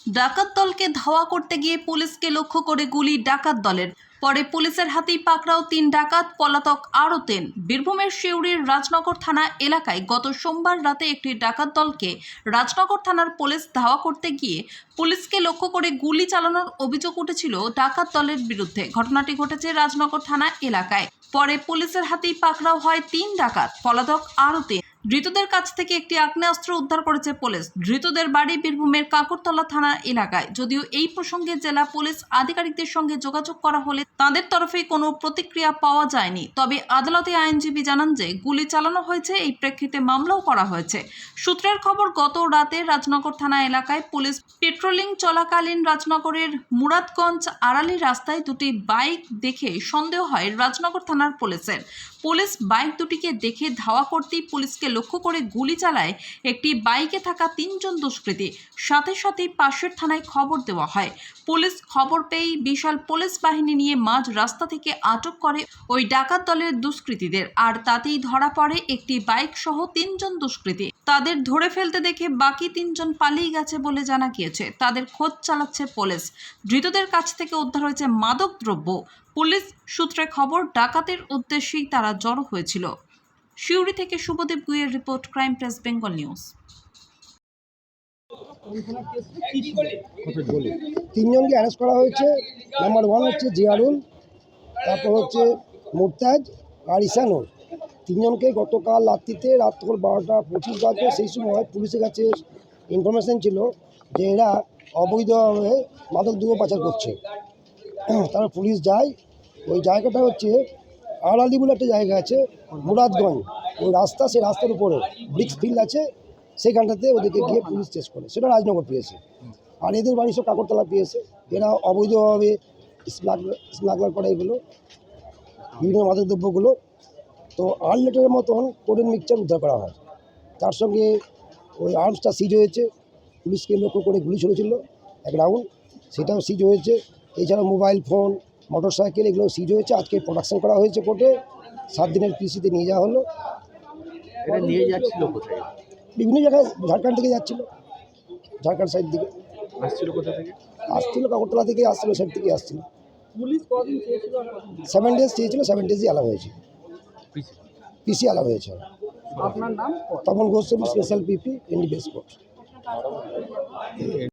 ডাকাত দলকে ধাওয়া করতে গিয়ে পুলিশকে লক্ষ্য করে গুলি ডাকাত দলের। পরে পুলিশের হাতেই পাকড়াও ৩ ডাকাত, পলাতক আরও ৩। বীরভূমের সিউড়ির রাজনগর থানা এলাকায় গত সোমবার রাতে একটি ডাকাত দলকে রাজনগর থানার পুলিশ ধাওয়া করতে গিয়ে পুলিশকে লক্ষ্য করে গুলি চালানোর অভিযোগ উঠেছিল ডাকাত দলের বিরুদ্ধে। ঘটনাটি ঘটেছে রাজনগর থানা এলাকায়। পরে পুলিশের হাতেই পাকড়াও হয় ৩ ডাকাত, পলাতক আরও ৩। ধৃতদের কাছ থেকে একটি আগ্নেয়াস্ত্র উদ্ধার করেছে পুলিশ। ধৃতদের বাড়ি বীরভূমের কাকরতলা থানা এলাকায়। যদিও এই প্রসঙ্গে জেলা পুলিশ আধিকারিকদের সঙ্গে যোগাযোগ করা হলে তাদের তরফে কোনো প্রতিক্রিয়া পাওয়া যায়নি। তবে আদালতে আইনজীবী জানান যে গুলি চালানো হয়েছে, এই প্রেক্ষিতে মামলাও করা হয়েছে। সূত্রের খবর, গত রাতে রাজনগর থানা এলাকায় পুলিশ পেট্রোলিং চলাকালীন রাজনগরের মুরাদগঞ্জ আড়ালি রাস্তায় দুটি বাইক দেখে সন্দেহ হয় রাজনগর থানার পুলিশের। পুলিশ বাইক দুটিকে দেখে ধাওয়া করতেই পুলিশকে লক্ষ্য করে গুলি চালায় একটি বাইকে থাকা ৩ জন দুষ্কৃতী। সাথে সাথেই পাশের থানায় খবর দেওয়া হয়। পুলিশ খবর পেয়েই বিশাল পুলিশ বাহিনী নিয়ে মাঝ রাস্তা থেকে আটক করে ওই ডাকাত দলের দুষ্কৃতীদের। আর তাতেই ধরা পড়ে একটি বাইক সহ ৩ জন দুষ্কৃতী। তাদের ধরে ফেলতে দেখে বাকি ৩ জন পালিয়ে গেছে বলে জানা গিয়েছে। তাদের খোঁজ চালাচ্ছে পুলিশ। ধৃতদের কাছ থেকে উদ্ধার হয়েছে মাদক দ্রব্য। পুলিশ সূত্রে খবর, ডাকাতের উদ্দেশ্যেই তারা জড়ো হয়েছিল। সিউড়ি থেকে Subhadip গুইয়ের report, crime press Bengal news. তিনজনকে অ্যারেস্ট করা হয়েছে। নাম্বার 1 হচ্ছে জিয়ারুল, তারপর হচ্ছে মুরতাজ আর ইসানুর। তিনজনকে গতকাল রাত্রিতে রাত 12:25 বাজে সেই সময় পুলিশের কাছে ইনফরমেশন ছিল যে এরা অবৈধভাবে মাদকদ্রব্য পাচার করছে। তারপর পুলিশ যায়। ওই জায়গাটা হচ্ছে আড়ালি বলে একটা জায়গা আছে, মুরাদগঞ্জ। ওই রাস্তা, সেই রাস্তার উপরে ব্রিক্স ফিল্ড আছে, সেইখানটাতে ওদেরকে গিয়ে পুলিশ চেস করে। সেটা রাজনগর পেয়েছে। আর এদের বাড়ি সব কাকরতলা পেয়েছে। এরা অবৈধভাবে স্মাগলার করে এগুলো, বিভিন্ন মাদকদ্রব্যগুলো। তো 8 লিটারের মতন কোডেন মিক্সচার উদ্ধার করা হয়। তার সঙ্গে ওই আর্মসটা সিজ হয়েছে। পুলিশকে লক্ষ্য করে গুলি ছুড়েছিল 1 রাউন্ড, সেটাও সিজ হয়েছে। এছাড়া মোবাইল ফোন, মোটর সাইকেল, এগুলো সিজ হয়েছে। আজকে প্রোডাকশন করা হয়েছে কোর্টে। 7 দিনের পিসিতে নিয়ে যাওয়া হলো। এটা নিয়ে যাচ্ছিল কোথায়? বিভিন্ন জায়গায়, ঝাড়খণ্ড থেকে যাচ্ছিল, ঝাড়খণ্ড সাইড দিকে আসছিল কোথা থেকে? আসছিল, কাকরতলা থেকে আসছিল, সাইড থেকে আসছিল। পুলিশ কদিন চেয়েছিল? 7 ডেজ চেয়েছিল, 7 ডেজই আলাদা হয়েছে, পিসি আলাদা হয়েছে। আপনার নাম? Tapan Goswami, special PP, NDPS court.